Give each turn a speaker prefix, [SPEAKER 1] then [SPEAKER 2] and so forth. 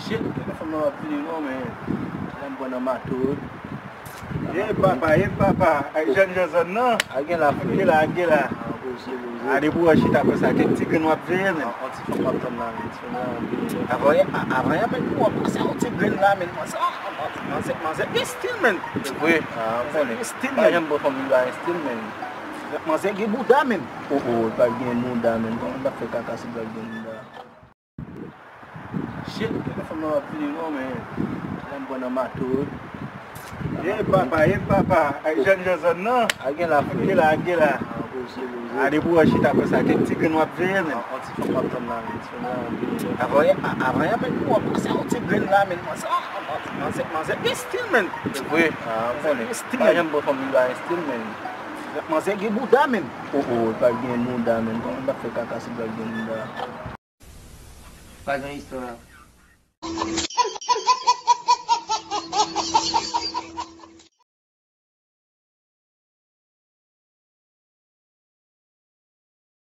[SPEAKER 1] Shit, from now up to you know, man. I'm gonna matter.
[SPEAKER 2] Hey papa, I just no.
[SPEAKER 1] Again, la fille.
[SPEAKER 2] Gila. Ada buah shit apa sakit tiga nuap jen.
[SPEAKER 1] On s'y fait pas comme là,
[SPEAKER 2] Avant ya men buah pasal outi green la men mas still men.
[SPEAKER 1] oui,
[SPEAKER 2] Still
[SPEAKER 1] pas
[SPEAKER 2] men.
[SPEAKER 1] j'aime beaucoup famille, still, man.
[SPEAKER 2] Mas é buda men.
[SPEAKER 1] Oh, pas bien nous, man. On va faire caca sur le gars. Shit, from now up to you know, man. I'm gonna matter.
[SPEAKER 2] Hey papa, I just no.
[SPEAKER 1] Again, la fille.
[SPEAKER 2] Gila. Ada buah shit apa sakit tiga nuap jen.
[SPEAKER 1] On s'y fait pas comme là,
[SPEAKER 2] Avant ya men buah pasal outi green la men mas still men.
[SPEAKER 1] oui,
[SPEAKER 2] Still
[SPEAKER 1] pas
[SPEAKER 2] men.
[SPEAKER 1] j'aime beaucoup famille, still, man.
[SPEAKER 2] Mas é buda men.
[SPEAKER 1] Oh, pas bien nous, man. On va faire caca sur le gars.
[SPEAKER 3] Faz uma história.